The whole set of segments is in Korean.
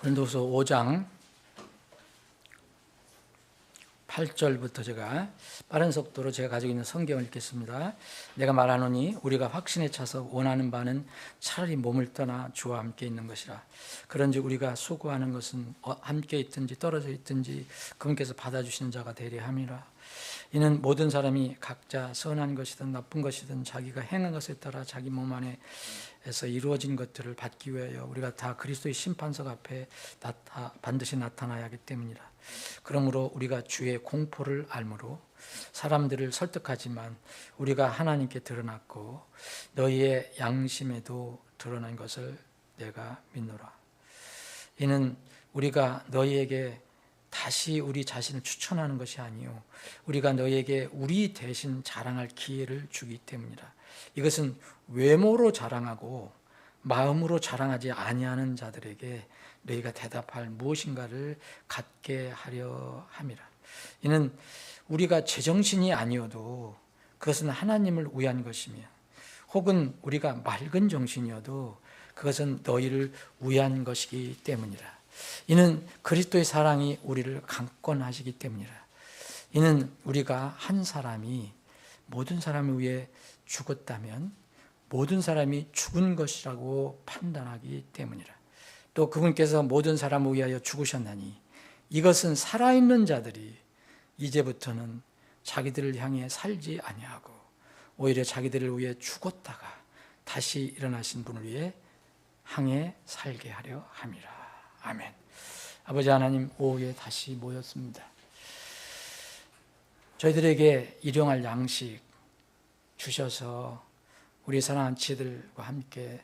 고린도서 5장 8절부터 제가 빠른 속도로 제가 가지고 있는 성경을 읽겠습니다. 내가 말하노니 우리가 확신에 차서 원하는 바는 차라리 몸을 떠나 주와 함께 있는 것이라. 그런즉 우리가 수고하는 것은 함께 있든지 떨어져 있든지 그분께서 받아주시는 자가 되려 함이라. 이는 모든 사람이 각자 선한 것이든 나쁜 것이든 자기가 행한 것에 따라 자기 몸 안에서 이루어진 것들을 받기 위하여 우리가 다 그리스도의 심판석 앞에 반드시 나타나야 하기 때문이라. 그러므로 우리가 주의 공포를 알므로 사람들을 설득하지만 우리가 하나님께 드러났고 너희의 양심에도 드러난 것을 내가 믿노라. 이는 우리가 너희에게 다시 우리 자신을 추천하는 것이 아니요 우리가 너희에게 우리 대신 자랑할 기회를 주기 때문이라. 이것은 외모로 자랑하고 마음으로 자랑하지 아니하는 자들에게 너희가 대답할 무엇인가를 갖게 하려 함이라. 이는 우리가 제정신이 아니어도 그것은 하나님을 위한 것이며 혹은 우리가 맑은 정신이어도 그것은 너희를 위한 것이기 때문이라. 이는 그리스도의 사랑이 우리를 강권하시기 때문이라. 이는 우리가 한 사람이 모든 사람을 위해 죽었다면 모든 사람이 죽은 것이라고 판단하기 때문이라. 또 그분께서 모든 사람을 위하여 죽으셨나니 이것은 살아있는 자들이 이제부터는 자기들을 향해 살지 아니하고 오히려 자기들을 위해 죽었다가 다시 일어나신 분을 위해 향해 살게 하려 함이라. 아멘. 아버지 하나님, 오후에 다시 모였습니다. 저희들에게 일용할 양식 주셔서 우리 사랑하는 지들과 함께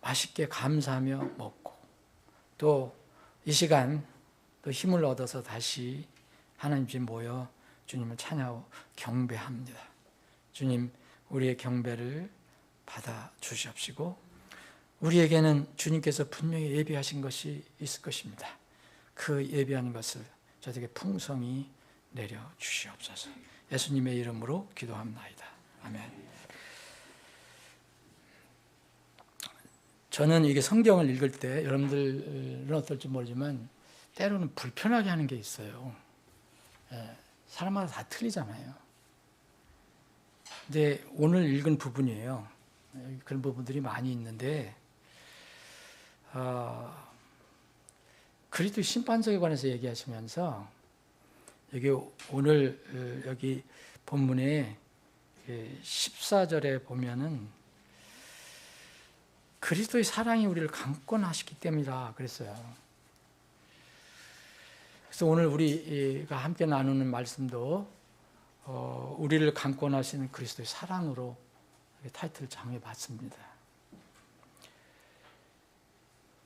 맛있게 감사하며 먹고 또 이 시간 또 힘을 얻어서 다시 하나님 집 모여 주님을 찬양하고 경배합니다. 주님, 우리의 경배를 받아 주시옵시고 우리에게는 주님께서 분명히 예비하신 것이 있을 것입니다. 그 예비한 것을 저에게 풍성히 내려 주시옵소서. 예수님의 이름으로 기도합나이다. 아멘. 저는 이게 성경을 읽을 때 여러분들은 어떨지 모르지만 때로는 불편하게 하는 게 있어요. 사람마다 다 틀리잖아요. 근데 오늘 읽은 부분이에요. 그런 부분들이 많이 있는데 그리스도의 심판석에 관해서 얘기하시면서 여기 오늘 여기 본문에 14절에 보면은 그리스도의 사랑이 우리를 강권하시기 때문이다 그랬어요. 그래서 오늘 우리가 함께 나누는 말씀도 우리를 강권하시는 그리스도의 사랑으로 타이틀을 정해봤습니다.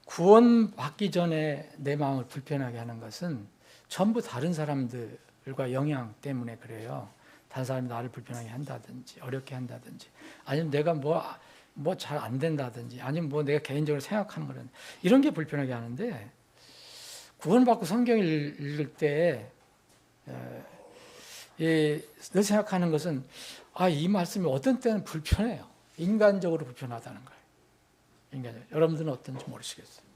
구원받기 전에 내 마음을 불편하게 하는 것은 전부 다른 사람들과 영향 때문에 그래요. 다른 사람이 나를 불편하게 한다든지 어렵게 한다든지 아니면 내가 뭐 잘 안 된다든지 아니면 뭐 내가 개인적으로 생각하는 거는 이런 게 불편하게 하는데 구원받고 성경을 읽을 때 늘 생각하는 것은 이 말씀이 어떤 때는 불편해요. 인간적으로 불편하다는 거예요. 인간적으로. 여러분들은 어떤지 모르시겠어요.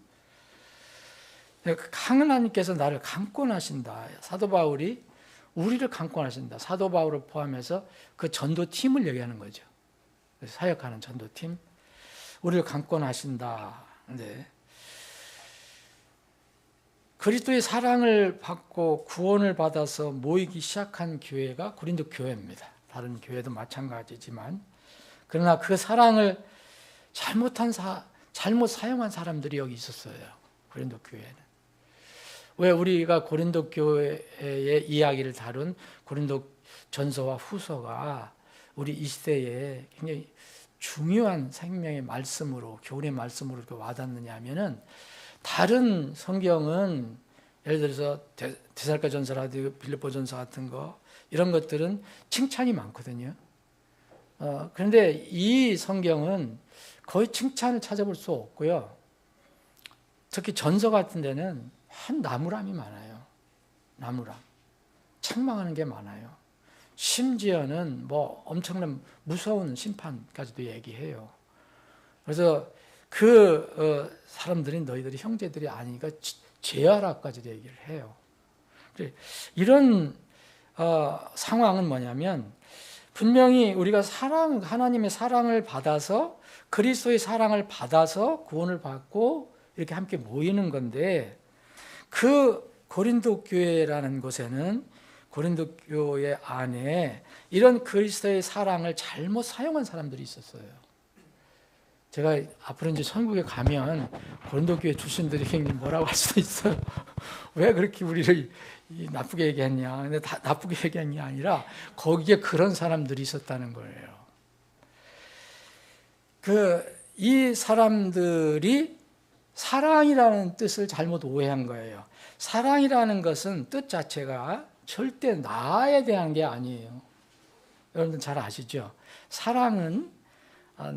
하나님께서 나를 강권하신다. 사도 바울이 우리를 강권하신다. 사도 바울을 포함해서 그 전도팀을 얘기하는 거죠. 사역하는 전도팀. 우리를 강권하신다. 네. 그리스도의 사랑을 받고 구원을 받아서 모이기 시작한 교회가 고린도 교회입니다. 다른 교회도 마찬가지지만 그러나 그 사랑을 잘못 사용한 사람들이 여기 있었어요. 고린도 교회는. 왜 우리가 고린도 교회의 이야기를 다룬 고린도 전서와 후서가 우리 이 시대에 굉장히 중요한 생명의 말씀으로 교훈의 말씀으로 이렇게 와닿느냐 하면은 다른 성경은 예를 들어서 데살로니가 전서라든지 빌립보 전서 같은 거 이런 것들은 칭찬이 많거든요. 그런데 이 성경은 거의 칭찬을 찾아볼 수 없고요. 특히 전서 같은 데는 한 나무람이 많아요. 나무람. 책망하는 게 많아요. 심지어는 뭐 엄청난 무서운 심판까지도 얘기해요. 그래서 그 사람들이 너희들이 형제들이 아니니까 제하라까지도 얘기를 해요. 이런 상황은 뭐냐면 분명히 우리가 하나님의 사랑을 받아서 그리스도의 사랑을 받아서 구원을 받고 이렇게 함께 모이는 건데 그 고린도 교회라는 곳에는 고린도 교회 안에 이런 그리스도의 사랑을 잘못 사용한 사람들이 있었어요. 제가 앞으로 이제 천국에 가면 고린도 교회 출신들이 굉장히 뭐라고 할 수도 있어요. 왜 그렇게 우리를 나쁘게 얘기했냐. 근데 다 나쁘게 얘기한 게 아니라 거기에 그런 사람들이 있었다는 거예요. 이 사람들이 사랑이라는 뜻을 잘못 오해한 거예요. 사랑이라는 것은 뜻 자체가 절대 나에 대한 게 아니에요. 여러분들 잘 아시죠? 사랑은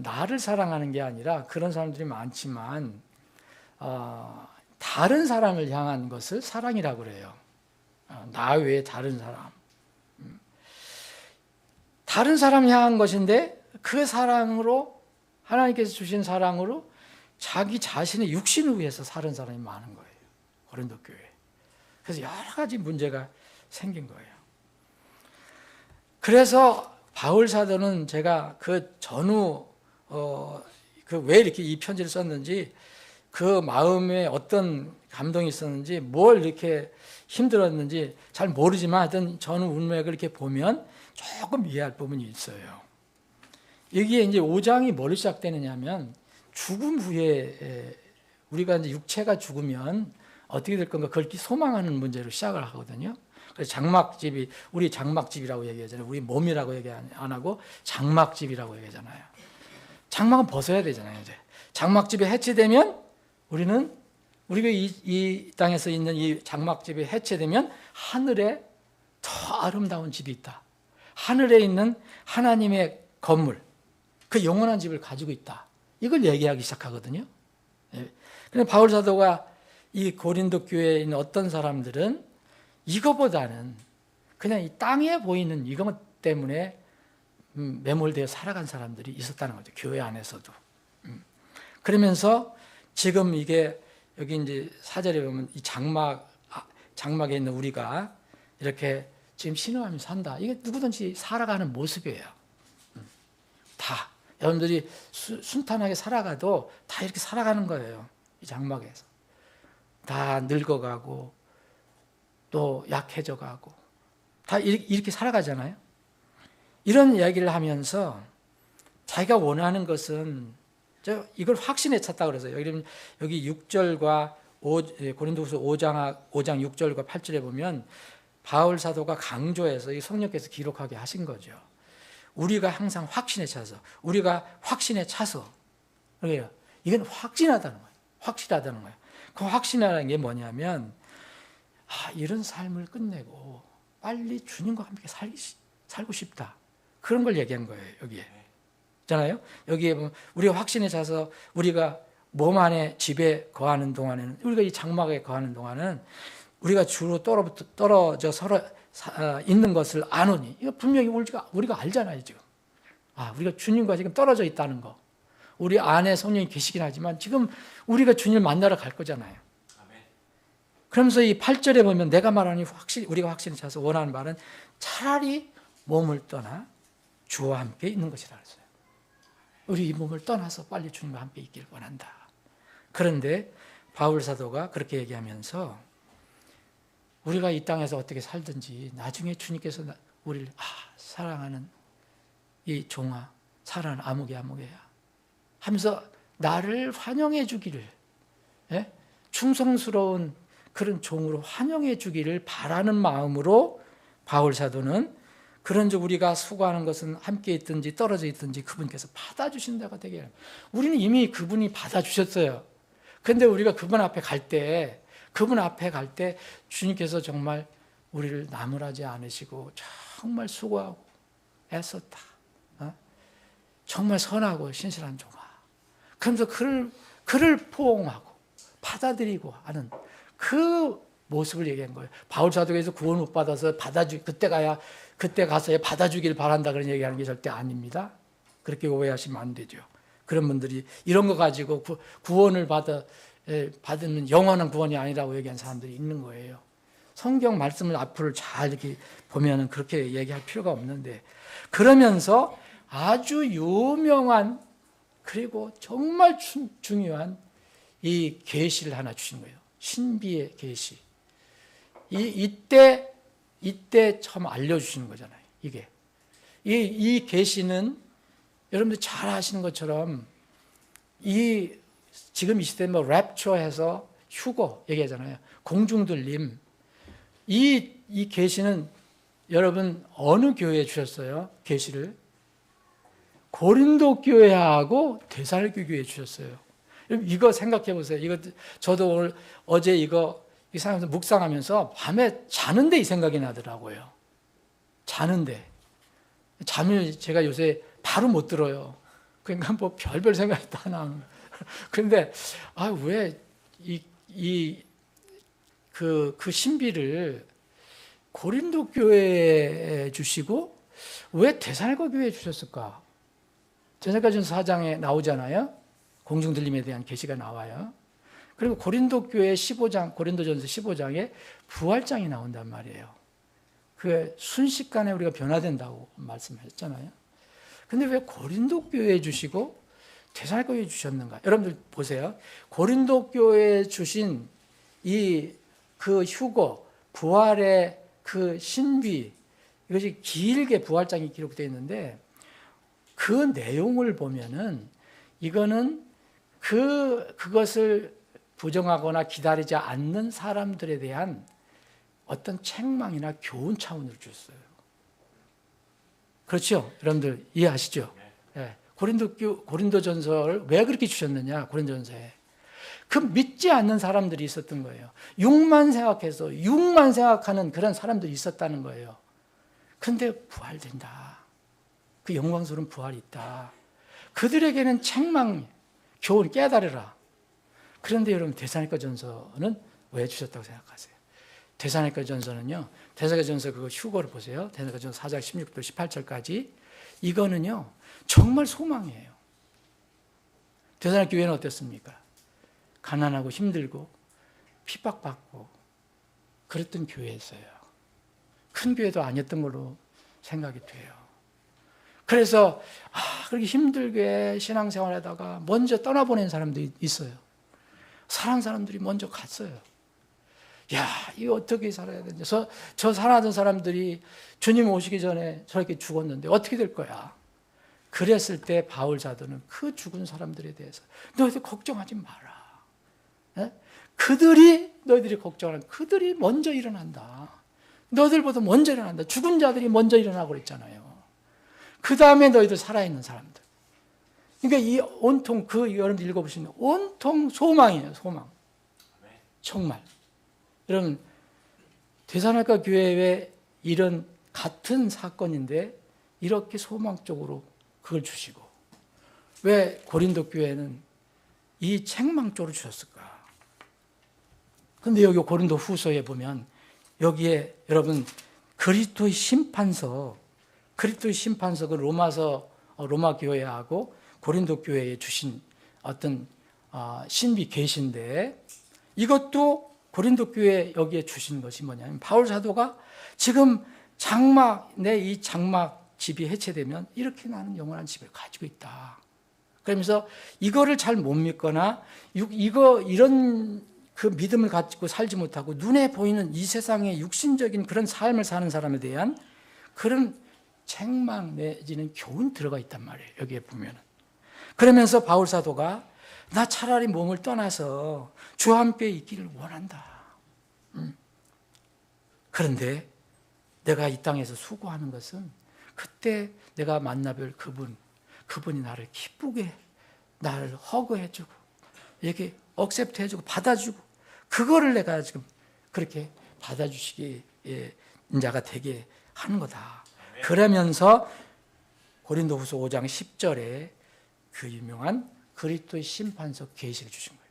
나를 사랑하는 게 아니라 그런 사람들이 많지만 다른 사람을 향한 것을 사랑이라고 그래요. 나 외에 다른 사람. 다른 사람 향한 것인데 그 사랑으로 하나님께서 주신 사랑으로 자기 자신의 육신을 위해서 사는 사람이 많은 거예요. 고린도 교회. 그래서 여러 가지 문제가 생긴 거예요. 그래서 바울 사도는 제가 그 전후 왜 이렇게 이 편지를 썼는지 그 마음에 어떤 감동이 있었는지 뭘 이렇게 힘들었는지 잘 모르지만 하여튼 전후 운맥을 이렇게 보면 조금 이해할 부분이 있어요. 여기에 이제 5장이 뭐로 시작되느냐면 죽음 후에 우리가 이제 육체가 죽으면 어떻게 될 건가 그걸 소망하는 문제로 시작을 하거든요. 그래서 장막집이 우리 장막집이라고 얘기하잖아요. 우리 몸이라고 얘기 안 하고 장막집이라고 얘기하잖아요. 장막은 벗어야 되잖아요. 이제 장막집이 해체되면 우리가 이 땅에서 있는 이 장막집이 해체되면 하늘에 더 아름다운 집이 있다. 하늘에 있는 하나님의 건물, 그 영원한 집을 가지고 있다. 이걸 얘기하기 시작하거든요. 그런데 바울 사도가 이 고린도 교회에 있는 어떤 사람들은 이거보다는 그냥 이 땅에 보이는 이것 때문에 매몰되어 살아간 사람들이 있었다는 거죠. 교회 안에서도. 그러면서 지금 이게 여기 이제 4절에 보면 이 장막에 있는 우리가 이렇게 지금 신음하며 산다. 이게 누구든지 살아가는 모습이에요. 다. 여러분들이 순탄하게 살아가도 다 이렇게 살아가는 거예요. 이 장막에서. 다 늙어가고 또 약해져 가고 다 이렇게 살아가잖아요. 이런 이야기를 하면서 자기가 원하는 것은 이걸 확신에 찼다고 그래서 여기 6절과 고린도후서 5장 6절과 8절에 보면 바울 사도가 강조해서 이 성령께서 기록하게 하신 거죠. 우리가 항상 확신에 차서 그래요. 이건 확신하다는 거예요. 확실하다는 거예요. 그 확신이라는 게 뭐냐면 이런 삶을 끝내고 빨리 주님과 함께 살고 싶다. 그런 걸 얘기한 거예요. 여기에 있잖아요. 여기에 보면 우리가 확신에 차서 우리가 몸 안에 집에 거하는 동안에는 우리가 이 장막에 거하는 동안은 우리가 주로 떨어져 있는 것을 아노니 이거 분명히 우리가 알잖아요. 지금 우리가 주님과 지금 떨어져 있다는 거. 우리 안에 성령이 계시긴 하지만 지금 우리가 주님을 만나러 갈 거잖아요. 그러면서 이 8절에 보면 내가 말하니 우리가 확신에 차서 원하는 말은 차라리 몸을 떠나 주와 함께 있는 것이라 했어요. 우리 이 몸을 떠나서 빨리 주님과 함께 있기를 원한다. 그런데 바울 사도가 그렇게 얘기하면서 우리가 이 땅에서 어떻게 살든지 나중에 주님께서 우리를 사랑하는 이 종아 사랑하는 아무개야 하면서 나를 환영해 주기를 충성스러운 그런 종으로 환영해 주기를 바라는 마음으로 바울 사도는 그런즉 우리가 수고하는 것은 함께 있든지 떨어져 있든지 그분께서 받아주신다고 되게 해요. 우리는 이미 그분이 받아주셨어요. 그런데 우리가 그분 앞에 갈 때 주님께서 정말 우리를 나무라지 않으시고 정말 수고하고 애썼다. 정말 선하고 신실한 종아. 그러면서 그를 포옹하고 받아들이고 하는 그 모습을 얘기한 거예요. 바울 사도에서 구원 못 받아서 그때 가서 받아주길 바란다 그런 얘기하는 게 절대 아닙니다. 그렇게 오해하시면 안 되죠. 그런 분들이 이런 거 가지고 구원을 받아 받는 영원한 구원이 아니라고 얘기한 사람들이 있는 거예요. 성경 말씀을 앞으로 잘 이렇게 보면은 그렇게 얘기할 필요가 없는데, 그러면서 아주 유명한 그리고 정말 중요한 이 계시를 하나 주신 거예요. 신비의 계시. 이때 처음 알려주시는 거잖아요. 이 계시는 여러분들 잘 아시는 것처럼 지금 이 시대에 랩처해서 휴거 얘기하잖아요. 공중들림. 이 계시는 여러분 어느 교회에 주셨어요? 계시를 고린도 교회하고 데살로니가 교회에 주셨어요. 이거 생각해 보세요. 이거 저도 어제 이거 이 사람들 묵상하면서 밤에 자는데 이 생각이 나더라고요. 자는데 잠을 제가 요새 바로 못 들어요. 그러니까 뭐 별별 생각이 다 나는. 그런데 왜 그 신비를 고린도 교회에 주시고 왜 데살로니가 교회에 주셨을까? 데살로니가전서 4장에 나오잖아요. 공중들림에 대한 계시가 나와요. 그리고 고린도 교회 15장, 고린도전서 15장에 부활장이 나온단 말이에요. 그 순식간에 우리가 변화된다고 말씀하셨잖아요. 근데 왜 고린도 교회에 주시고 데살로니가 교회에 주셨는가? 여러분들 보세요. 고린도 교회에 주신 그 휴거, 부활의 그 신비, 이것이 길게 부활장이 기록되어 있는데 그 내용을 보면은 이거는 그것을 부정하거나 기다리지 않는 사람들에 대한 어떤 책망이나 교훈 차원으로 주셨어요. 그렇죠? 여러분들 이해하시죠? 네. 고린도전서를 왜 그렇게 주셨느냐? 고린도전서에 그 믿지 않는 사람들이 있었던 거예요. 육만 생각하는 그런 사람들이 있었다는 거예요. 근데 부활된다. 그 영광스러운 부활이 있다. 그들에게는 책망, 교훈 깨달으라. 그런데 여러분 데살로니가전서는 왜 주셨다고 생각하세요? 데살로니가전서는요. 데살로니가전서 그거 휴거를 보세요. 데살로니가전서 4장 16절 18절까지 이거는요. 정말 소망이에요. 데살로니가 교회는 어땠습니까? 가난하고 힘들고 핍박받고 그랬던 교회였어요. 큰 교회도 아니었던 걸로 생각이 돼요. 그래서 그렇게 힘들게 신앙생활하다가 먼저 떠나보낸 사람들이 있어요. 사랑하는 사람들이 먼저 갔어요. 야, 이거 어떻게 살아야 되냐. 저 사랑하던 사람들이 주님 오시기 전에 저렇게 죽었는데 어떻게 될 거야. 그랬을 때 바울 사도는 그 죽은 사람들에 대해서 너희들 걱정하지 마라. 너희들이 걱정하는 그들이 먼저 일어난다. 너희들보다 먼저 일어난다. 죽은 자들이 먼저 일어나고 그랬잖아요. 그 다음에 너희들 살아있는 사람들. 그러니까 이 온통 여러분들 읽어보시면 온통 소망이에요. 소망. 정말. 여러분 데살로니가 교회에 이런 같은 사건인데 이렇게 소망적으로 그걸 주시고 왜 고린도 교회는 이 책망 쪽으로 주셨을까? 근데 여기 고린도 후서에 보면 여기에 여러분 그리스도의 심판서 그 로마 교회하고 고린도 교회에 주신 어떤 신비 계시인데 이것도 고린도 교회 여기에 주신 것이 뭐냐면 바울 사도가 지금 내 이 장막 집이 해체되면 이렇게 나는 영원한 집을 가지고 있다. 그러면서 이거를 잘 못 믿거나 이런 그 믿음을 가지고 살지 못하고 눈에 보이는 이 세상의 육신적인 그런 삶을 사는 사람에 대한 그런 책망 내지는 교훈 들어가 있단 말이에요. 여기에 보면은. 그러면서 바울 사도가 나 차라리 몸을 떠나서 주와 함께 있기를 원한다. 그런데 내가 이 땅에서 수고하는 것은 그때 내가 만나뵐 그분이 나를 기쁘게 나를 허그해주고 이렇게 억셉트해주고 받아주고 그거를 내가 지금 그렇게 받아주시기 자가 되게 하는 거다. 그러면서 고린도후서 5장 10절에 그 유명한 그리스도의 심판서 계시를 주신 거예요.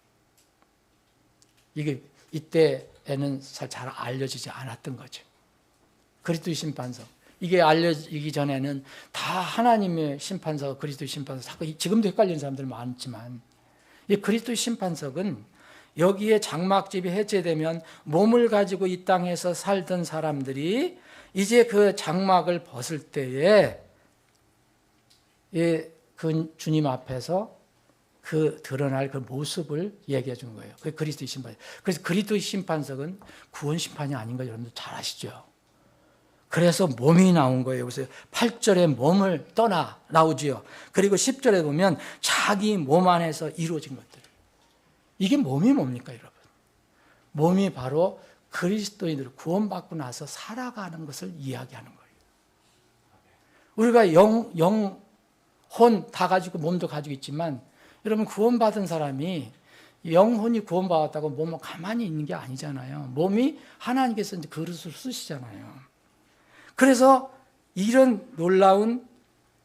이게 이때에는 잘 알려지지 않았던 거죠. 그리스도의 심판서. 이게 알려지기 전에는 다 하나님의 심판서, 그리스도의 심판서, 지금도 헷갈리는 사람들 많지만 이 그리스도의 심판석은 여기에 장막집이 해체되면 몸을 가지고 이 땅에서 살던 사람들이 이제 그 장막을 벗을 때에 그 주님 앞에서 그 드러날 그 모습을 얘기해 준 거예요. 그게 그리스도의 심판. 그래서 그리스도의 심판석은 구원 심판이 아닌 거 여러분들 잘 아시죠? 그래서 몸이 나온 거예요. 그래서 8절에 몸을 떠나 나오지요. 그리고 10절에 보면 자기 몸 안에서 이루어진 것들. 이게 몸이 뭡니까, 여러분? 몸이 바로 그리스도인들 구원받고 나서 살아가는 것을 이야기하는 거예요. 우리가 영, 혼 다 가지고 몸도 가지고 있지만 여러분 구원받은 사람이 영혼이 구원받았다고 몸은 가만히 있는 게 아니잖아요. 몸이 하나님께서 이제 그릇을 쓰시잖아요. 그래서 이런 놀라운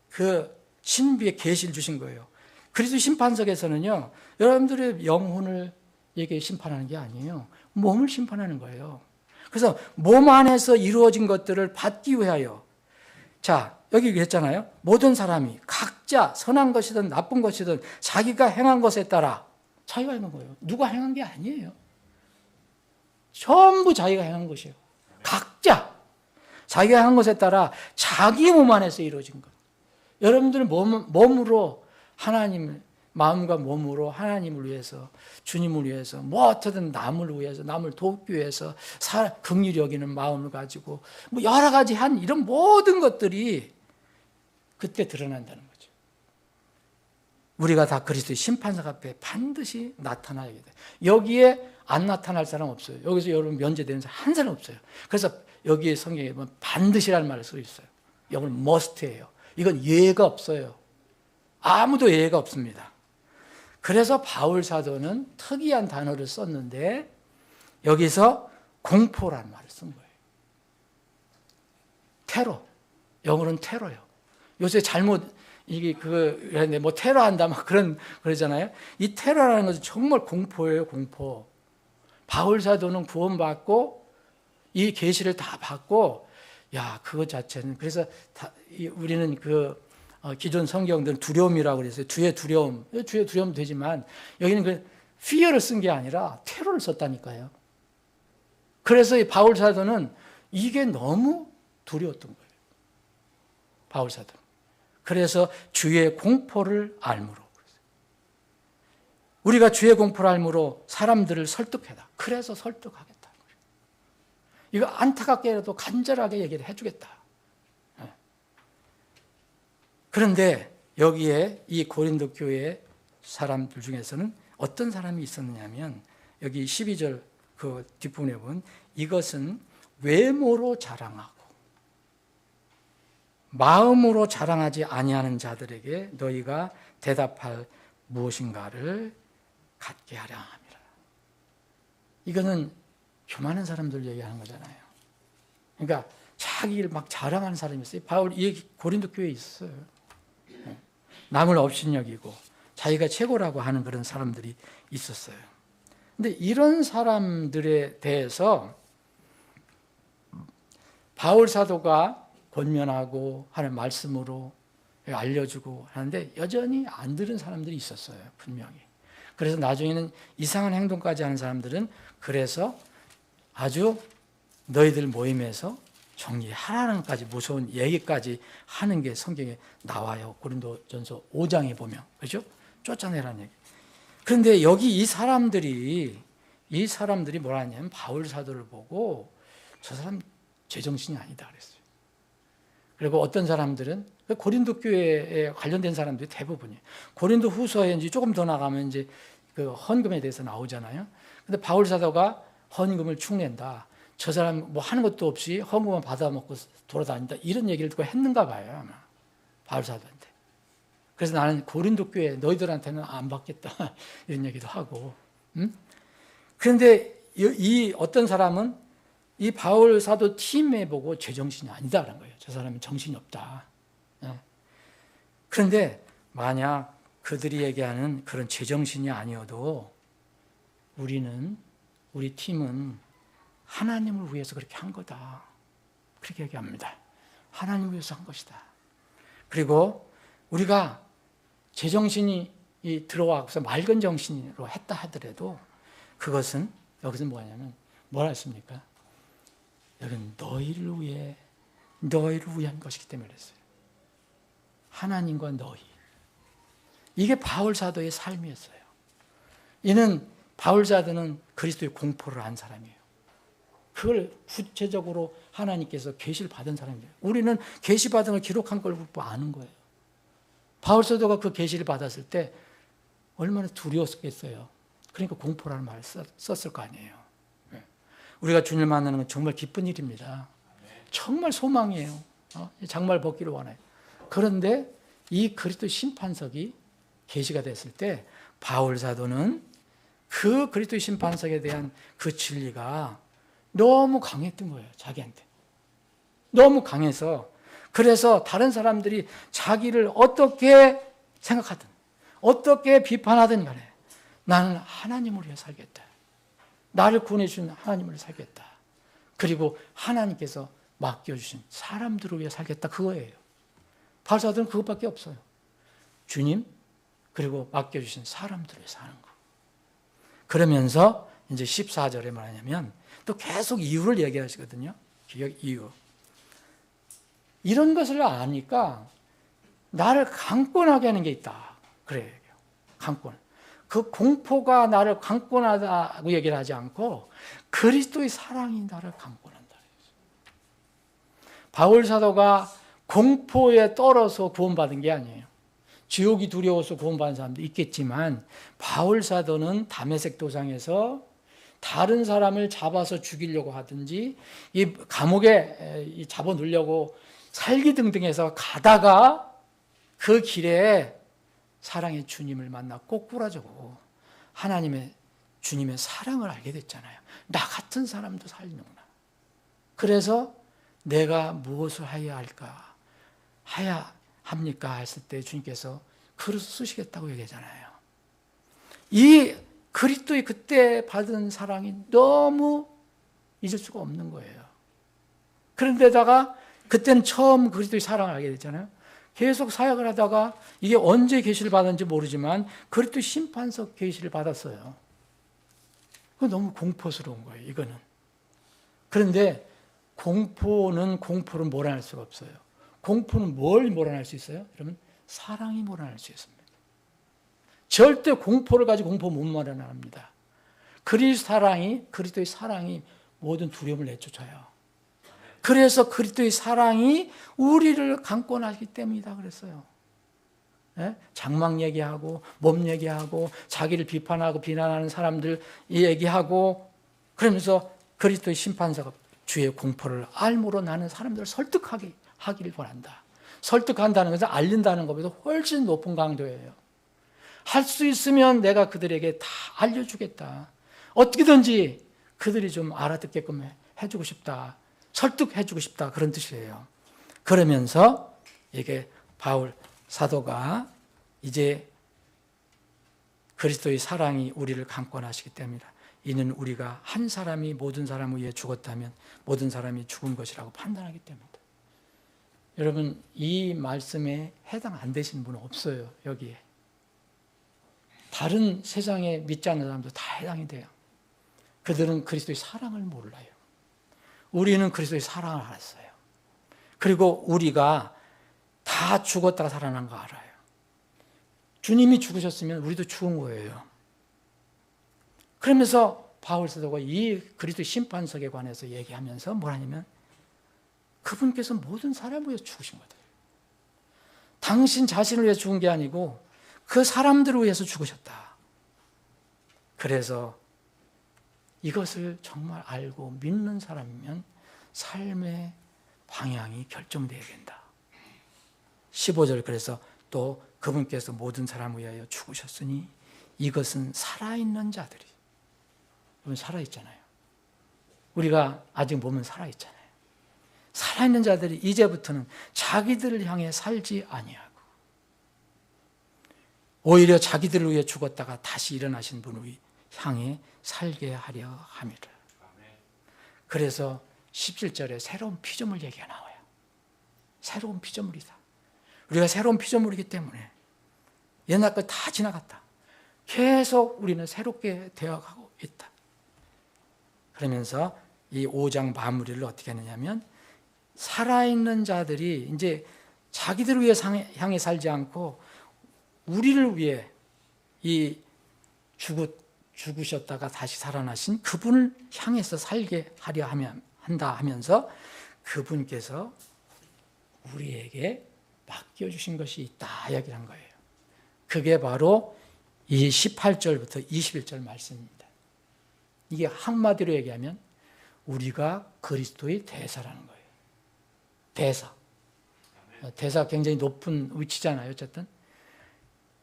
그 신비의 계시를 주신 거예요. 그리스도 심판석에서는요, 여러분들의 영혼을 이게 심판하는 게 아니에요. 몸을 심판하는 거예요. 그래서 몸 안에서 이루어진 것들을 받기 위하여, 자, 여기 그랬잖아요. 모든 사람이 각자 선한 것이든 나쁜 것이든 자기가 행한 것에 따라 자기가 행한 거예요. 누가 행한 게 아니에요. 전부 자기가 행한 것이에요. 각자 자기가 한 것에 따라 자기 몸 안에서 이루어진 것. 여러분들은 몸으로 하나님을, 마음과 몸으로 하나님을 위해서, 주님을 위해서, 뭐 어떻든 남을 위해서, 남을 돕기 위해서 긍휼히 여기는 마음을 가지고 뭐 여러 가지 한 이런 모든 것들이 그때 드러난다는 거죠. 우리가 다 그리스도의 심판석 앞에 반드시 나타나야 돼. 여기에 안 나타날 사람 없어요. 여기서 여러분 면제되는 사람 한 사람 없어요. 그래서 여기에 성경에 보면 반드시라는 말을 써 있어요. 이건 must예요. 이건 예가 없어요. 아무도 예가 없습니다. 그래서 바울 사도는 특이한 단어를 썼는데 여기서 공포라는 말을 쓴 거예요. 테러. 영어로는 테러요. 요새 잘못 이게 그랬는데 뭐 테러한다 막 그러잖아요. 이 테러라는 것은 정말 공포예요, 공포. 바울 사도는 구원받고 이 계시를 다 받고, 야, 그것 자체는, 그래서 우리는 기존 성경들은 두려움이라고 그랬어요. 주의 두려움 되지만 여기는 그 fear를 쓴 게 아니라 테러를 썼다니까요. 그래서 이 바울 사도는 이게 너무 두려웠던 거예요. 바울 사도. 그래서 주의 공포를 알므로. 우리가 주의 공포를 알므로 사람들을 설득해라. 그래서 설득하겠다. 이거 안타깝게라도 간절하게 얘기를 해주겠다. 그런데 여기에 이 고린도 교회 사람들 중에서는 어떤 사람이 있었느냐면 여기 12절 그 뒷부분에 보면 이것은 외모로 자랑하고 마음으로 자랑하지 아니하는 자들에게 너희가 대답할 무엇인가를 갖게 하려 함이라. 이거는 교만한 사람들 얘기하는 거잖아요. 그러니까 자기를 막 자랑하는 사람이 있어요. 바울 이 고린도 교회에 있어요. 남을 업신여기고 자기가 최고라고 하는 그런 사람들이 있었어요. 근데 이런 사람들에 대해서 바울 사도가 권면하고 하는 말씀으로 알려주고 하는데 여전히 안 들은 사람들이 있었어요. 분명히. 그래서 나중에는 이상한 행동까지 하는 사람들은 그래서 아주 너희들 모임에서 정리하라는까지 무서운 얘기까지 하는 게 성경에 나와요. 고린도전서 5장에 보면. 그렇죠? 쫓아내라는 얘기. 그런데 여기 이 사람들이 뭐라 하냐면 바울 사도를 보고 저 사람 제정신이 아니다 그랬어요. 그리고 어떤 사람들은 고린도 교회에 관련된 사람들이 대부분이에요. 고린도 후서에 이제 조금 더 나가면 이제 그 헌금에 대해서 나오잖아요. 근데 바울 사도가 헌금을 축낸다. 저 사람 뭐 하는 것도 없이 헌금만 받아먹고 돌아다닌다. 이런 얘기를 듣고 했는가 봐요, 아마. 바울 사도한테. 그래서 나는 고린도 교회 너희들한테는 안 받겠다. 이런 얘기도 하고. 그런데 이 어떤 사람은 이 바울 사도 팀에 보고 제정신이 아니다라는 거예요. 저 사람은 정신이 없다. 그런데 만약 그들이 얘기하는 그런 제정신이 아니어도 우리 팀은 하나님을 위해서 그렇게 한 거다. 그렇게 얘기합니다. 하나님을 위해서 한 것이다. 그리고 우리가 제정신이 들어와서 맑은 정신으로 했다 하더라도 그것은 여기서 뭐냐면 뭐라 했습니까? 여기는 너희를 위한 것이기 때문에 그랬어요. 하나님과 너희. 이게 바울 사도의 삶이었어요. 이는 바울 사도는 그리스도의 공포를 안 사람이에요. 그걸 구체적으로 하나님께서 계시를 받은 사람이에요. 우리는 계시 받은 걸 기록한 걸 아는 거예요. 바울 사도가 그 계시를 받았을 때 얼마나 두려웠겠어요. 그러니까 공포라는 말을 썼을 거 아니에요. 우리가 주님을 만나는 건 정말 기쁜 일입니다. 정말 소망이에요. 장말 벗기를 원해요. 그런데 이 그리스도 심판석이 계시가 됐을 때 바울 사도는 그 그리스도 심판석에 대한 그 진리가 너무 강했던 거예요. 자기한테. 너무 강해서 그래서 다른 사람들이 자기를 어떻게 생각하든 어떻게 비판하든 간에 나는 하나님을 위해 살겠다. 나를 구원해 주신 하나님을 위해 살겠다. 그리고 하나님께서 맡겨주신 사람들을 위해 살겠다. 그거예요. 바울 사도는 그것밖에 없어요. 주님 그리고 맡겨주신 사람들을 위해 사는 거. 그러면서 이제 14절에 말하냐면 또 계속 이유를 얘기하시거든요. 이유. 이런 것을 아니까 나를 강권하게 하는 게 있다. 그래요. 강권. 그 공포가 나를 강권하다고 얘기를 하지 않고 그리스도의 사랑이 나를 강권한다. 바울 사도가 공포에 떨어서 구원받은 게 아니에요. 지옥이 두려워서 구원받은 사람도 있겠지만 바울 사도는 다메섹 도상에서 다른 사람을 잡아서 죽이려고 하든지 이 감옥에 잡아놓으려고 살기등등해서 가다가 그 길에 사랑의 주님을 만나 꼬꾸라지고 하나님의 주님의 사랑을 알게 됐잖아요. 나 같은 사람도 살리는구나. 그래서 내가 무엇을 해야 할까? 해야 합니까? 했을 때 주님께서 그릇 쓰시겠다고 얘기하잖아요. 이 그리스도의 그때 받은 사랑이 너무 잊을 수가 없는 거예요. 그런데다가 그때는 처음 그리스도의 사랑을 알게 됐잖아요. 계속 사역을 하다가 이게 언제 계시를 받았는지 모르지만 그리스도 심판석 계시를 받았어요. 그거 너무 공포스러운 거예요. 이거는. 그런데 공포는 공포를 몰아낼 수가 없어요. 공포는 뭘 몰아낼 수 있어요? 여러분 사랑이 몰아낼 수 있습니다. 절대 공포를 가지고 공포 못 몰아냅니다. 그리스도의 사랑이 모든 두려움을 내쫓아요. 그래서 그리스도의 사랑이 우리를 강권하기 때문이다 그랬어요. 장막 얘기하고 몸 얘기하고 자기를 비판하고 비난하는 사람들 얘기하고 그러면서 그리스도의 심판사가 주의 공포를 알므로 나는 사람들을 설득하게 하기를 원한다. 설득한다는 것은 알린다는 것보다 훨씬 높은 강도예요. 할 수 있으면 내가 그들에게 다 알려주겠다. 어떻게든지 그들이 좀 알아듣게끔 해주고 싶다. 설득해주고 싶다. 그런 뜻이에요. 그러면서 이게 바울 사도가 이제 그리스도의 사랑이 우리를 강권하시기 때문이다. 이는 우리가 한 사람이 모든 사람을 위해 죽었다면 모든 사람이 죽은 것이라고 판단하기 때문이다. 여러분 이 말씀에 해당 안 되시는 분은 없어요. 여기에. 다른 세상에 믿지 않는 사람도 다 해당이 돼요. 그들은 그리스도의 사랑을 몰라요. 우리는 그리스도의 사랑을 알았어요. 그리고 우리가 다 죽었다가 살아난 거 알아요. 주님이 죽으셨으면 우리도 죽은 거예요. 그러면서 바울 사도가 이 그리스도의 심판석에 관해서 얘기하면서 뭐라냐면 그분께서 모든 사람을 위해서 죽으신 거다. 당신 자신을 위해서 죽은 게 아니고 그 사람들을 위해서 죽으셨다. 그래서 이것을 정말 알고 믿는 사람이면 삶의 방향이 결정되어야 된다. 15절 그래서 또 그분께서 모든 사람을 위하여 죽으셨으니 이것은 살아있는 자들이 여러분 살아있잖아요. 우리가 아직 몸은 살아있잖아요. 살아있는 자들이 이제부터는 자기들을 향해 살지 아니하고 오히려 자기들을 위해 죽었다가 다시 일어나신 분을 향해 살게 하려 함이라. 그래서 17절에 새로운 피조물 얘기가 나와요. 새로운 피조물이다. 우리가 새로운 피조물이기 때문에 옛날 거 다 지나갔다. 계속 우리는 새롭게 되어가고 있다. 그러면서 이 5장 마무리를 어떻게 하느냐면 살아있는 자들이 이제 자기들을 위해 향해 살지 않고 우리를 위해 이 죽으셨다가 다시 살아나신 그분을 향해서 살게 하려 한다 하면서 그분께서 우리에게 맡겨주신 것이 있다 이야기를 한 거예요. 그게 바로 이 18절부터 21절 말씀입니다. 이게 한마디로 얘기하면 우리가 그리스도의 대사라는 거예요. 대사. 대사가 굉장히 높은 위치잖아요. 어쨌든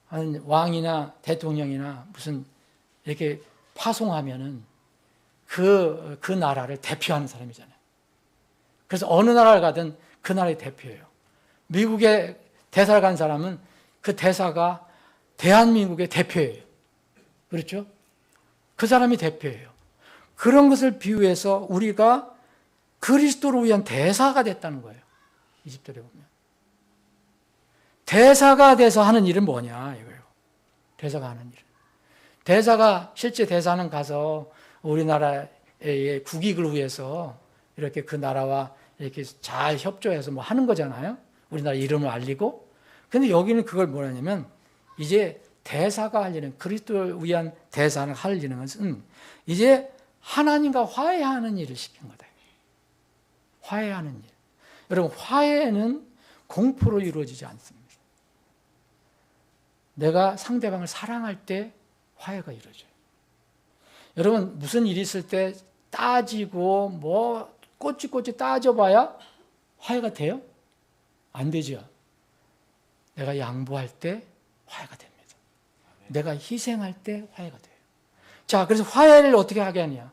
왕이나 대통령이나 무슨 이렇게 파송하면은 그 나라를 대표하는 사람이잖아요. 그래서 어느 나라를 가든 그 나라의 대표예요. 미국에 대사를 간 사람은 그 대사가 대한민국의 대표예요. 그렇죠? 그 사람이 대표예요. 그런 것을 비유해서 우리가 그리스도를 위한 대사가 됐다는 거예요. 20절에 보면. 대사가 돼서 하는 일은 뭐냐 이거예요. 대사가 하는 일은. 대사가 실제 대사는 가서 우리나라의 국익을 위해서 이렇게 그 나라와 이렇게 잘 협조해서 뭐 하는 거잖아요. 우리나라 이름을 알리고. 근데 여기는 그걸 뭐냐면 이제 대사가 할 일은 그리스도를 위한 대사는 할 일은 것은 이제 하나님과 화해하는 일을 시킨 거다. 화해하는 일. 여러분 화해는 공포로 이루어지지 않습니다. 내가 상대방을 사랑할 때 화해가 이루어져요. 여러분 무슨 일이 있을 때 따지고 뭐 꼬치꼬치 따져봐야 화해가 돼요? 안 되죠. 내가 양보할 때 화해가 됩니다. 내가 희생할 때 화해가 돼요. 자, 그래서 화해를 어떻게 하게 하냐?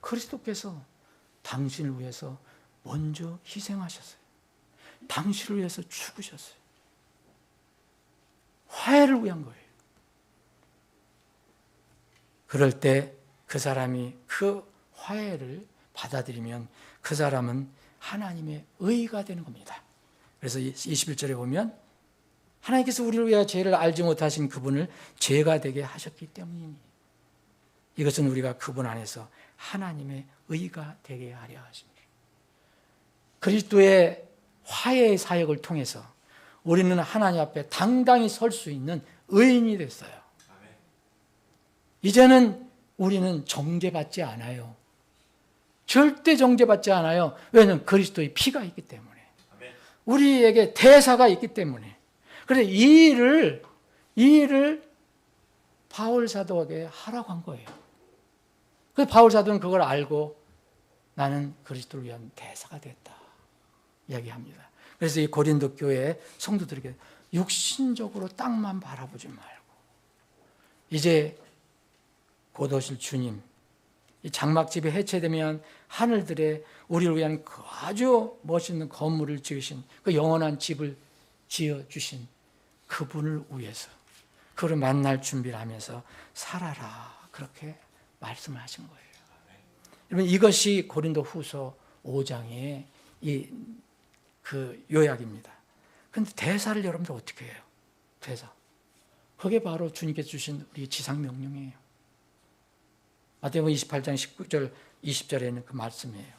그리스도께서 당신을 위해서 먼저 희생하셨어요. 당신을 위해서 죽으셨어요. 화해를 위한 거예요. 그럴 때 그 사람이 그 화해를 받아들이면 그 사람은 하나님의 의가 되는 겁니다. 그래서 21절에 보면 하나님께서 우리를 위하여 죄를 알지 못하신 그분을 죄가 되게 하셨기 때문이니 이것은 우리가 그분 안에서 하나님의 의가 되게 하려 하십니다. 그리스도의 화해의 사역을 통해서 우리는 하나님 앞에 당당히 설 수 있는 의인이 됐어요. 이제는 우리는 정죄받지 않아요. 절대 정죄받지 않아요. 왜냐하면 그리스도의 피가 있기 때문에. 우리에게 대사가 있기 때문에. 그래서 이 일을 바울 사도에게 하라고 한 거예요. 그래서 바울 사도는 그걸 알고 나는 그리스도를 위한 대사가 됐다 이야기합니다. 그래서 이 고린도 교회 성도들에게 육신적으로 땅만 바라보지 말고 이제 곧 오실 주님, 이 장막집이 해체되면 하늘들에 우리를 위한 그 아주 멋있는 건물을 지으신 그 영원한 집을 지어주신 그분을 위해서 그를 만날 준비를 하면서 살아라 그렇게 말씀을 하신 거예요. 여러분 이것이 고린도 후서 5장의 그 요약입니다. 그런데 대사를 여러분들 어떻게 해요? 대사. 그게 바로 주님께서 주신 우리 지상명령이에요. 마태복음 28장 19절 20절에 있는 그 말씀이에요.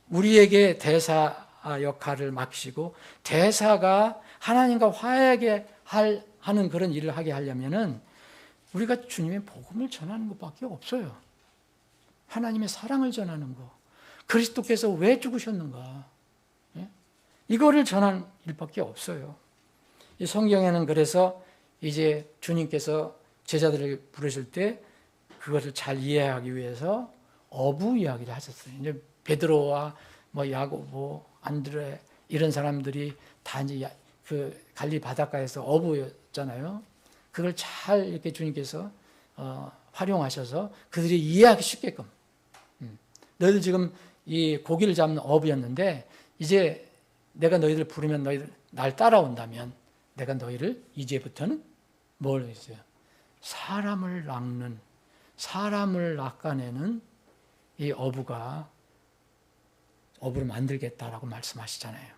우리에게 대사 역할을 맡기시고 대사가 하나님과 화해하게 하는 그런 일을 하게 하려면은 우리가 주님의 복음을 전하는 것밖에 없어요. 하나님의 사랑을 전하는 것. 그리스도께서 왜 죽으셨는가. 예? 이거를 전하는 일밖에 없어요. 이 성경에는 그래서 이제 주님께서 제자들을 부르실 때 그것을 잘 이해하기 위해서 어부 이야기를 하셨어요. 이제 베드로와 뭐 야고보, 안드레 이런 사람들이 다 이제 그 갈릴리 바닷가에서 어부였잖아요. 그걸 잘 이렇게 주님께서 활용하셔서 그들이 이해하기 쉽게끔. 너희들 지금 이 고기를 잡는 어부였는데 이제 내가 너희들 부르면 너희들 날 따라온다면 내가 너희를 이제부터는 뭘 했어요? 사람을 낚는, 사람을 낚아내는 이 어부를 만들겠다라고 말씀하시잖아요.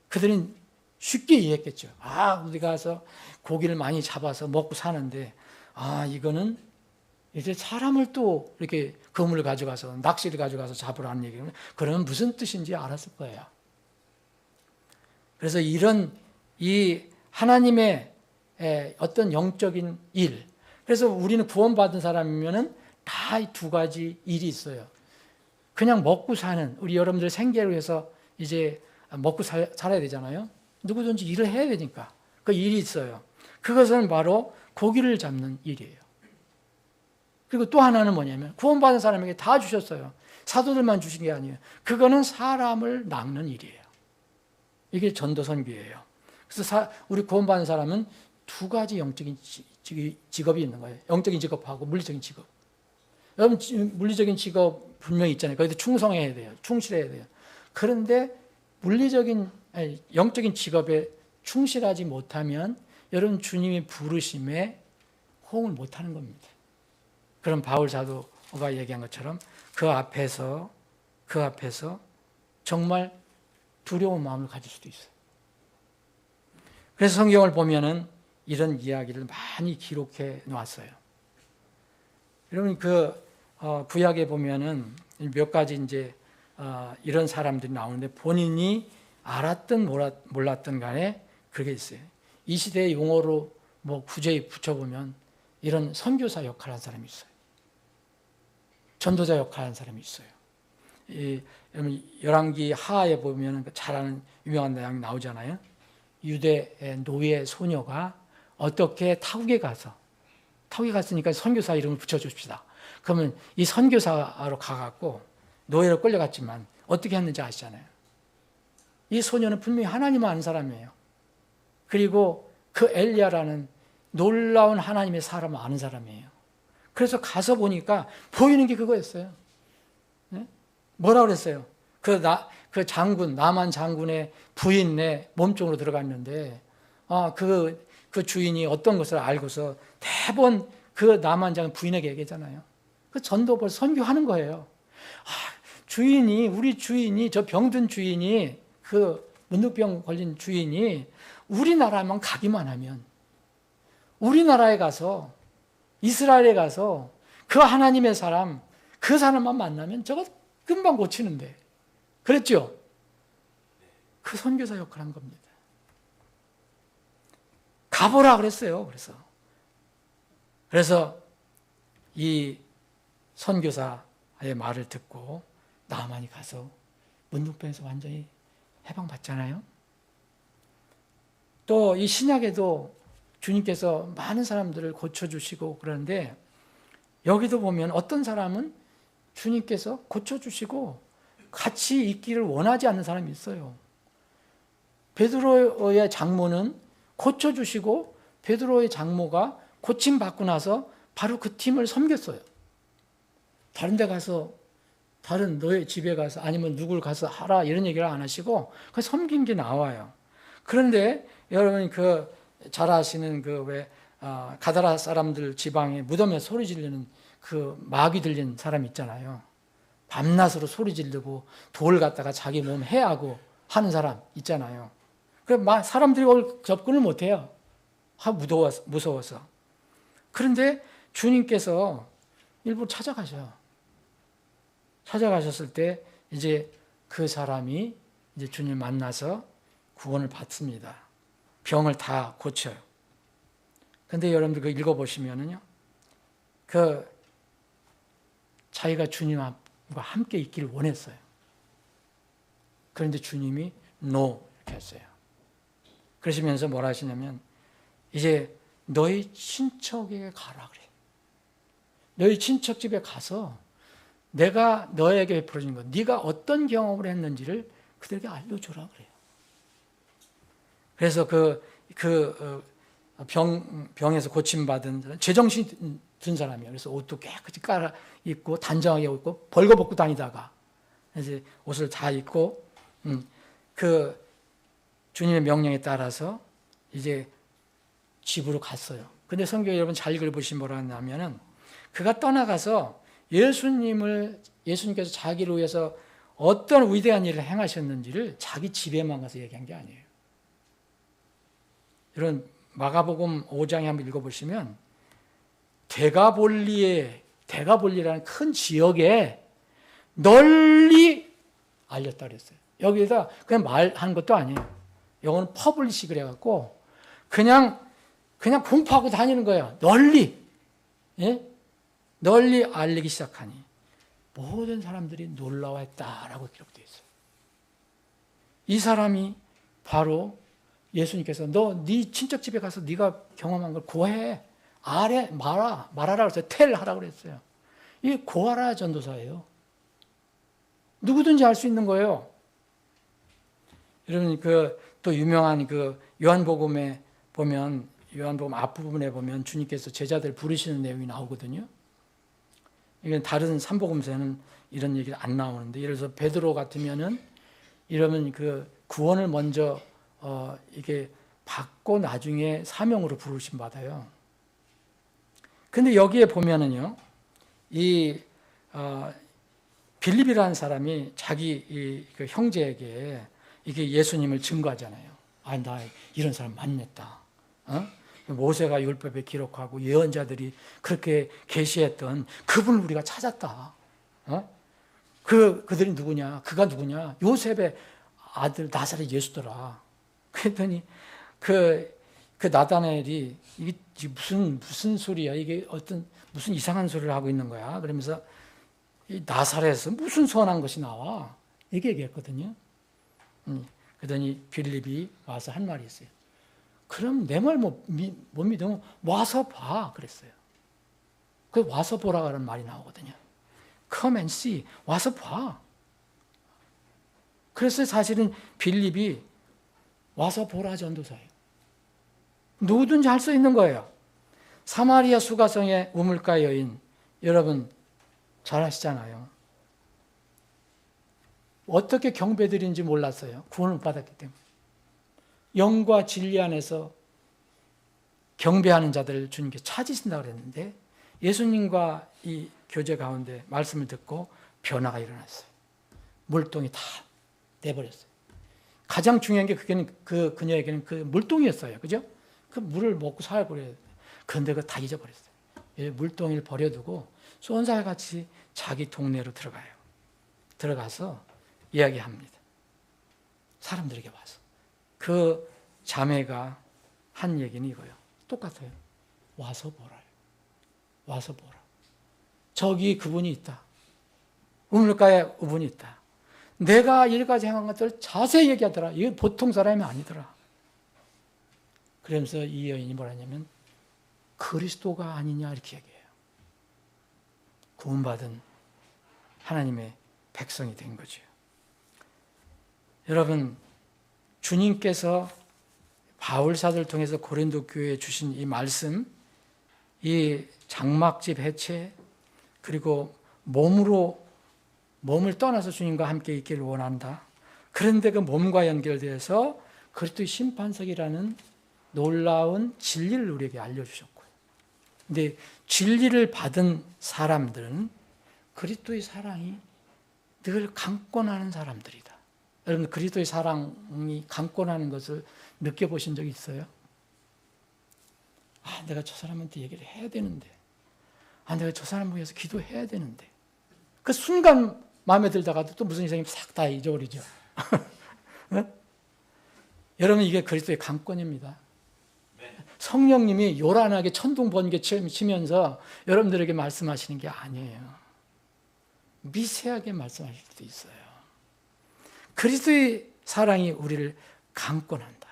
그들은 쉽게 이해했겠죠. 우리가 가서 고기를 많이 잡아서 먹고 사는데, 이거는 이제 사람을 또 이렇게 그물을 가져가서 낚시를 가져가서 잡으라는 얘기는 그러면 무슨 뜻인지 알았을 거예요. 그래서 이 하나님의 어떤 영적인 일, 그래서 우리는 구원받은 사람이면은 다 이 두 가지 일이 있어요. 그냥 먹고 사는, 우리 여러분들 생계를 위해서 이제 먹고 살아야 되잖아요. 누구든지 일을 해야 되니까 그 일이 있어요. 그것은 바로 고기를 잡는 일이에요. 그리고 또 하나는 뭐냐면 구원받은 사람에게 다 주셨어요. 사도들만 주신 게 아니에요. 그거는 사람을 낚는 일이에요. 이게 전도선교예요. 그래서 우리 구원받은 사람은 두 가지 영적인 직업이 있는 거예요. 영적인 직업하고 물리적인 직업. 여러분 물리적인 직업 분명히 있잖아요. 거기도 충성해야 돼요. 충실해야 돼요. 그런데 영적인 직업에 충실하지 못하면 여러분 주님이 부르심에 호응을 못하는 겁니다. 그럼 바울 사도가 얘기한 것처럼 그 앞에서 정말 두려운 마음을 가질 수도 있어요. 그래서 성경을 보면은 이런 이야기를 많이 기록해 놨어요. 여러분 구약에 보면은 몇 가지 이제 이런 사람들이 나오는데 본인이 알았든 몰랐든 간에 그게 있어요. 이 시대의 용어로 뭐 구제에 붙여보면 이런 선교사 역할을 한 사람이 있어요. 전도자 역할을 한 사람이 있어요. 열왕기 하에 보면 잘 아는 유명한 내용이 나오잖아요. 유대 노예 소녀가 어떻게 타국에 갔으니까 선교사 이름을 붙여줍시다. 그러면 이 선교사로 가갖고 노예로 끌려갔지만 어떻게 했는지 아시잖아요. 이 소녀는 분명히 하나님을 아는 사람이에요. 그리고 그 엘리야라는 놀라운 하나님의 사람을 아는 사람이에요. 그래서 가서 보니까 보이는 게 그거였어요. 네? 뭐라 그랬어요? 그 장군, 나만 장군의 부인의 몸종으로 들어갔는데, 그 주인이 어떤 것을 알고서 대번 그 나만 장군 부인에게 얘기하잖아요. 그 전도벌 선교하는 거예요. 우리 주인이, 저 병든 주인이, 그 문득병 걸린 주인이 우리나라만 가기만 하면, 우리나라에 가서, 이스라엘에 가서 그 하나님의 사람, 그 사람만 만나면 저거 금방 고치는데. 그랬죠? 그 선교사 역할을 한 겁니다. 가보라 그랬어요. 그래서 이 선교사의 말을 듣고 나만이 가서 문둥병에서 완전히 해방받잖아요. 또 이 신약에도 주님께서 많은 사람들을 고쳐주시고 그러는데 여기도 보면 어떤 사람은 주님께서 고쳐주시고 같이 있기를 원하지 않는 사람이 있어요. 베드로의 장모는 고쳐주시고 베드로의 장모가 고침받고 나서 바로 그 팀을 섬겼어요. 다른 데 가서 다른 너의 집에 가서 아니면 누굴 가서 하라 이런 얘기를 안 하시고 그 섬긴 게 나와요. 그런데 여러분 잘 아시는 가다라 사람들 지방에 무덤에 소리 지르는 그 마귀 들린 사람 있잖아요. 밤낮으로 소리 지르고 돌 갖다가 자기 몸 해하고 하는 사람 있잖아요. 사람들이 접근을 못해요. 무서워서. 그런데 주님께서 일부러 찾아가셨을 때 이제 그 사람이 이제 주님 만나서 구원을 받습니다. 병을 다 고쳐요. 근데 여러분들 그거 읽어보시면은요, 자기가 주님과 함께 있기를 원했어요. 그런데 주님이 no 이렇게 했어요. 그러시면서 뭐라 하시냐면, 이제 너희 친척에게 가라 그래요. 너희 친척 집에 가서 내가 너에게 베풀어준 것, 네가 어떤 경험을 했는지를 그들에게 알려주라 그래요. 그래서 병에서 고침받은 제정신 든 사람이에요. 그래서 옷도 깨끗이 깔아 입고 단정하게 입고 벌거벗고 다니다가 이제 옷을 다 입고 그 주님의 명령에 따라서 이제 집으로 갔어요. 근데 성경 여러분 잘 읽어보시면 뭐라 하냐면은 그가 떠나가서 예수님께서 자기를 위해서 어떤 위대한 일을 행하셨는지를 자기 집에만 가서 얘기한 게 아니에요. 이런 마가복음 5장에 한번 읽어보시면 대가볼리라는 큰 지역에 널리 알렸다 그랬어요. 여기에다 그냥 말하는 것도 아니에요. 이거는 퍼블리시 그래갖고 그냥 공포하고 다니는 거야. 널리. 예? 널리 알리기 시작하니 모든 사람들이 놀라워했다라고 기록되어 있어요. 이 사람이 바로 예수님께서 너 네 친척 집에 가서 네가 경험한 걸 고해. 말하라 그랬어요. 텔하라고 그랬어요. 이게 고하라 전도사예요. 누구든지 할 수 있는 거예요. 여러분 또 유명한 요한복음에 보면 요한복음 앞부분에 보면 주님께서 제자들 부르시는 내용이 나오거든요. 이건 다른 삼복음서에는 이런 얘기가 안 나오는데, 예를 들어서 베드로 같으면은 이러면 구원을 먼저 이게 받고 나중에 사명으로 부르심 받아요. 근데 여기에 보면은요, 이 빌립이라는 사람이 자기 그 형제에게 이게 예수님을 증거하잖아요. 나 이런 사람 만났다. 모세가 율법에 기록하고 예언자들이 그렇게 계시했던 그분을 우리가 찾았다. 그들이 누구냐? 그가 누구냐? 요셉의 아들 나사렛 예수더라. 그랬더니 그 나다나엘이 이게 무슨 소리야? 이게 무슨 이상한 소리를 하고 있는 거야? 그러면서 이 나사렛에서 무슨 선한 것이 나와? 이렇게 얘기했거든요. 그러더니 빌립이 와서 한 말이 있어요. 그럼 내 말 못 믿으면 와서 봐 그랬어요. 그 와서 보라는 말이 나오거든요. Come and see. 와서 봐. 그래서 사실은 빌립이 와서 보라 전도사예요. 누구든지 할 수 있는 거예요. 사마리아 수가성의 우물가 여인, 여러분 잘 아시잖아요. 어떻게 경배드린지 몰랐어요. 구원을 받았기 때문에. 영과 진리 안에서 경배하는 자들을 주님께 찾으신다고 그랬는데 예수님과 이 교제 가운데 말씀을 듣고 변화가 일어났어요. 물동이 다 내버렸어요. 가장 중요한 게 그녀에게는 그 물동이었어요. 그죠? 그 물을 먹고 살고 그래요. 그런데 그거 다 잊어버렸어요. 물동이를 버려두고 쏜살같이 자기 동네로 들어가요. 들어가서 이야기합니다. 사람들에게 와서. 그 자매가 한 얘기는 이거예요. 똑같아요. 와서 보라요. 와서 보라. 저기 그분이 있다. 우물가에 그분이 있다. 내가 이렇게까지 행한 것들을 자세히 얘기하더라. 이게 보통 사람이 아니더라. 그러면서 이 여인이 뭐라냐면 그리스도가 아니냐 이렇게 얘기해요. 구원받은 하나님의 백성이 된 거죠. 여러분, 주님께서 바울 사도를 통해서 고린도 교회에 주신 이 말씀, 이 장막집 해체, 그리고 몸을 떠나서 주님과 함께 있기를 원한다. 그런데 그 몸과 연결돼서 그리스도의 심판석이라는 놀라운 진리를 우리에게 알려주셨고요. 근데 진리를 받은 사람들은 그리스도의 사랑이 늘 강권하는 사람들이다. 여러분, 그리스도의 사랑이 강권하는 것을 느껴보신 적이 있어요? 내가 저 사람한테 얘기를 해야 되는데, 내가 저 사람을 위해서 기도해야 되는데, 그 순간 마음에 들다가도 또 무슨 이상이 싹 다 잊어버리죠. 여러분, 이게 그리스도의 강권입니다. 성령님이 요란하게 천둥 번개 치면서 여러분들에게 말씀하시는 게 아니에요. 미세하게 말씀하실 수도 있어요. 그리스도의 사랑이 우리를 강권한다.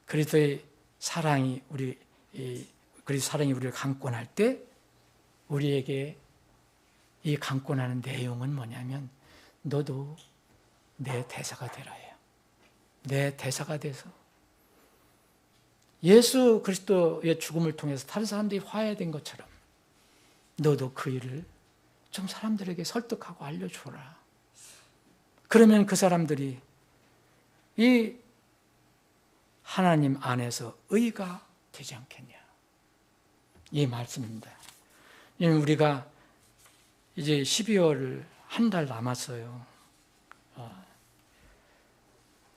그리스도의 사랑이 우리를 강권할 때 우리에게 이 강권하는 내용은 뭐냐면 너도 내 대사가 되라예요. 내 대사가 돼서 예수 그리스도의 죽음을 통해서 다른 사람들이 화해된 것처럼 너도 그 일을 좀 사람들에게 설득하고 알려줘라. 그러면 그 사람들이 이 하나님 안에서 의가 되지 않겠냐. 이 말씀입니다. 우리가 이제 12월을 한 달 남았어요.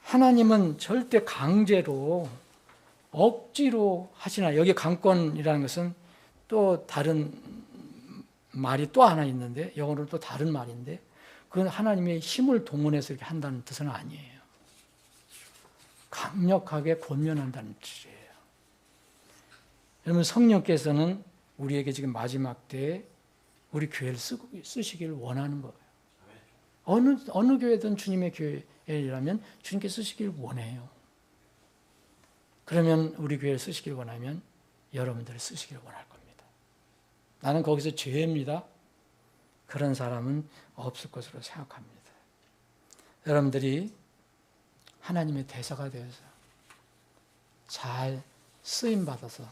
하나님은 절대 강제로 억지로 하시나. 여기 강권이라는 것은 또 다른 말이 또 하나 있는데, 영어로는 또 다른 말인데, 그건 하나님의 힘을 동원해서 이렇게 한다는 뜻은 아니에요. 강력하게 권면한다는 뜻이에요. 여러분, 성령께서는 우리에게 지금 마지막 때에 우리 교회를 쓰시길 원하는 거예요. 어느 교회든 주님의 교회라면 주님께 쓰시길 원해요. 그러면 우리 교회를 쓰시길 원하면 여러분들을 쓰시길 원할 겁니다. 나는 거기서 죄입니다. 그런 사람은 없을 것으로 생각합니다. 여러분들이 하나님의 대사가 되어서 잘 쓰임받아서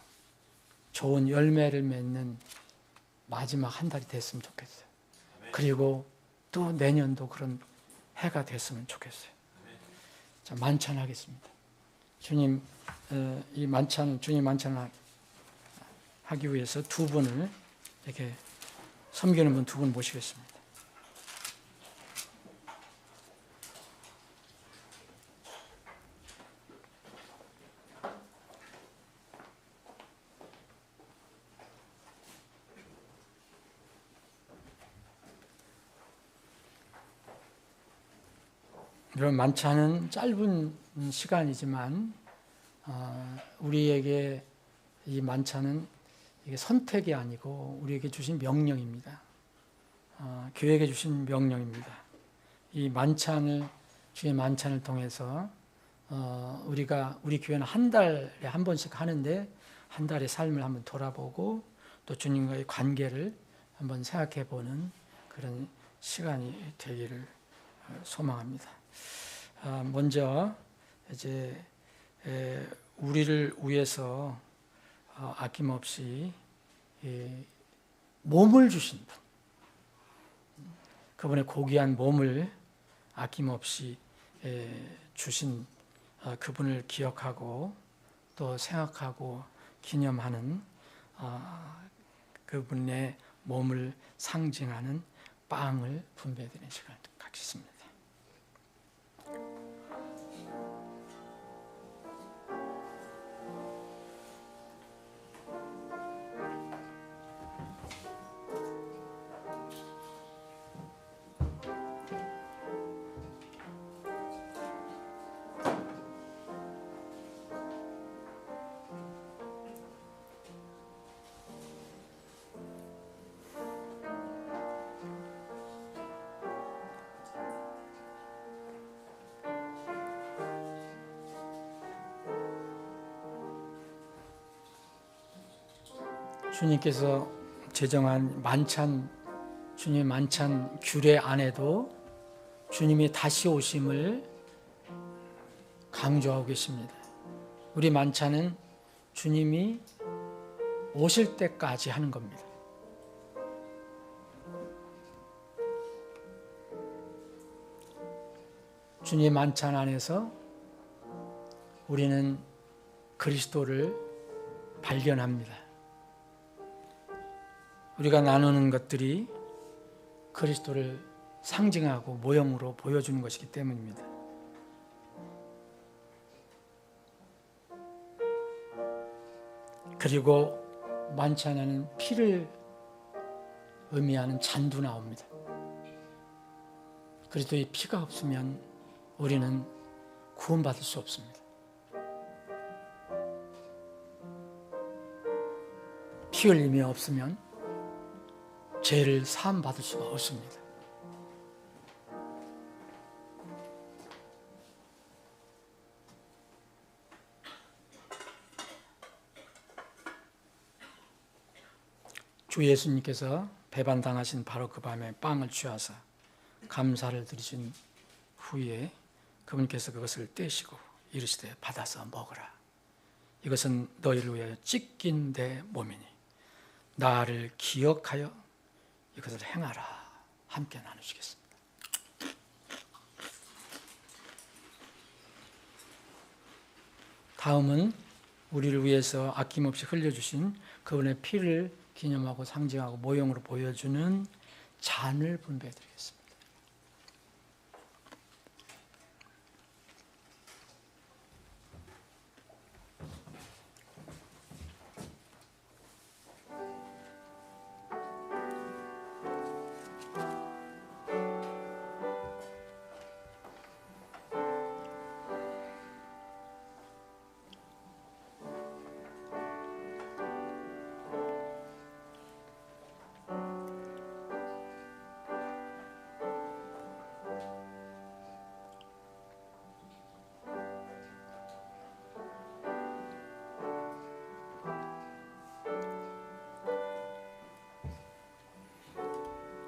좋은 열매를 맺는 마지막 한 달이 됐으면 좋겠어요. 그리고 또 내년도 그런 해가 됐으면 좋겠어요. 자, 만찬하겠습니다. 주님, 주님 만찬을 하기 위해서 두 분을 이렇게 섬기는 분 두 분 모시겠습니다. 여러분, 만찬은 짧은 시간이지만 우리에게 이 만찬은 이게 선택이 아니고 우리에게 주신 명령입니다. 교회에게 주신 명령입니다. 이 만찬을, 주의 만찬을 통해서 우리 교회는 한 달에 한 번씩 하는데 한 달의 삶을 한번 돌아보고 또 주님과의 관계를 한번 생각해 보는 그런 시간이 되기를 소망합니다. 먼저 이제 우리를 위해서 아낌없이 몸을 주신 분, 그분의 고귀한 몸을 아낌없이 주신 그분을 기억하고 또 생각하고 기념하는 그분의 몸을 상징하는 빵을 분배해드리는 시간을 갖겠습니다. 주님께서 제정한 만찬, 주님의 만찬 규례 안에도 주님이 다시 오심을 강조하고 계십니다. 우리 만찬은 주님이 오실 때까지 하는 겁니다. 주님의 만찬 안에서 우리는 그리스도를 발견합니다. 우리가 나누는 것들이 그리스도를 상징하고 모형으로 보여주는 것이기 때문입니다. 그리고 만찬에는 피를 의미하는 잔도 나옵니다. 그리스도의 피가 없으면 우리는 구원받을 수 없습니다. 피 흘림이 없으면 죄를 사함받을 수가 없습니다. 주 예수님께서 배반당하신 바로 그 밤에 빵을 취하사 감사를 드리신 후에 그분께서 그것을 떼시고 이르시되 받아서 먹으라. 이것은 너희를 위하여 찢긴 내 몸이니 나를 기억하여 이것을 행하라. 함께 나누시겠습니다. 다음은 우리를 위해서 아낌없이 흘려주신 그분의 피를 기념하고 상징하고 모형으로 보여주는 잔을 분배해드리겠습니다.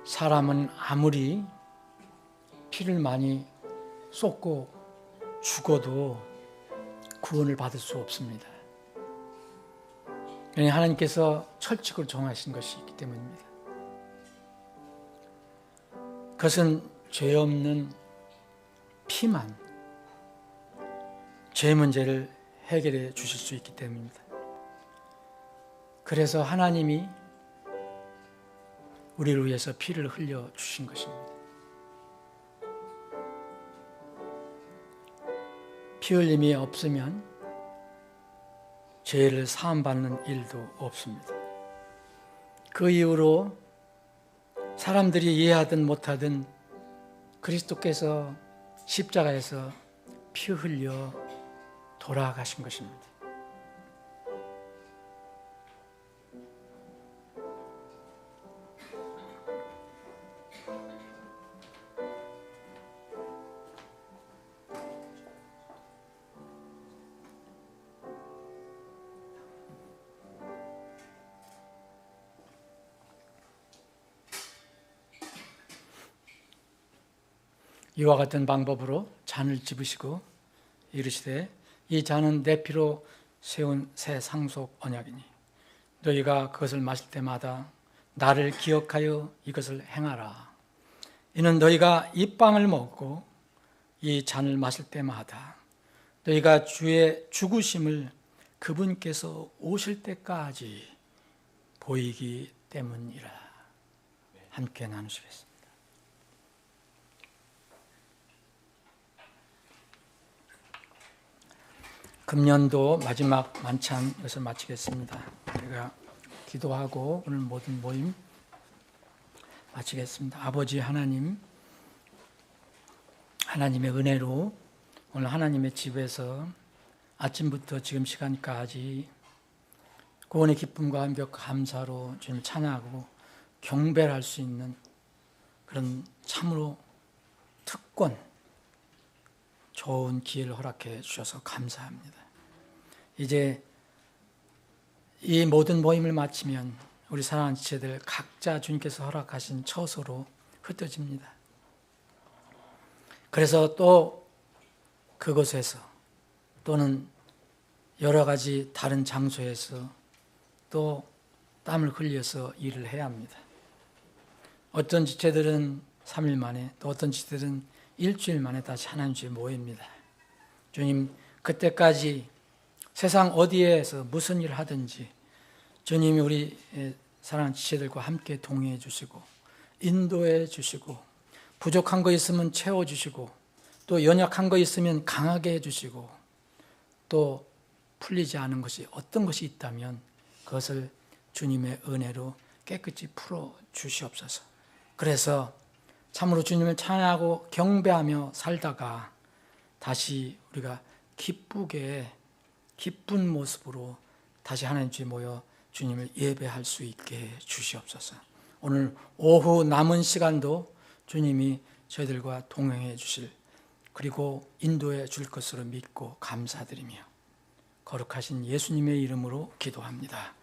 사람은 아무리 피를 많이 쏟고 죽어도 구원을 받을 수 없습니다. 하나님께서 철칙으로 정하신 것이 있기 때문입니다. 그것은 죄 없는 피만 죄 문제를 해결해 주실 수 있기 때문입니다. 그래서 하나님이 우리를 위해서 피를 흘려 주신 것입니다. 피 흘림이 없으면 죄를 사함받는 일도 없습니다. 그 이후로 사람들이 이해하든 못하든 그리스도께서 십자가에서 피 흘려 돌아가신 것입니다. 이와 같은 방법으로 잔을 집으시고 이르시되 이 잔은 내 피로 세운 새 상속 언약이니 너희가 그것을 마실 때마다 나를 기억하여 이것을 행하라. 이는 너희가 이 빵을 먹고 이 잔을 마실 때마다 너희가 주의 죽으심을 그분께서 오실 때까지 보이기 때문이라. 함께 나누시겠습니다. 금년도 마지막 만찬 것을 마치겠습니다. 우리가 기도하고 오늘 모든 모임 마치겠습니다. 아버지 하나님, 하나님의 은혜로 오늘 하나님의 집에서 아침부터 지금 시간까지 구원의 기쁨과 함께 감사로 주님을 찬양하고 경배를 할 수 있는 그런 참으로 특권, 좋은 기회를 허락해 주셔서 감사합니다. 이제 이 모든 모임을 마치면 우리 사랑하는 지체들 각자 주님께서 허락하신 처소로 흩어집니다. 그래서 또 그곳에서 또는 여러 가지 다른 장소에서 또 땀을 흘려서 일을 해야 합니다. 어떤 지체들은 3일 만에 또 어떤 지체들은 일주일 만에 다시 하나님 주에 모입니다. 주님, 그때까지 세상 어디에서 무슨 일을 하든지 주님이 우리 사랑하는 지체들과 함께 동행해 주시고 인도해 주시고 부족한 거 있으면 채워 주시고 또 연약한 거 있으면 강하게 해 주시고 또 풀리지 않은 것이 어떤 것이 있다면 그것을 주님의 은혜로 깨끗이 풀어 주시옵소서. 그래서 참으로 주님을 찬양하고 경배하며 살다가 다시 우리가 기쁘게 기쁜 모습으로 다시 하나님 주에 모여 주님을 예배할 수 있게 주시옵소서. 오늘 오후 남은 시간도 주님이 저희들과 동행해 주실 그리고 인도해 줄 것으로 믿고 감사드리며 거룩하신 예수님의 이름으로 기도합니다.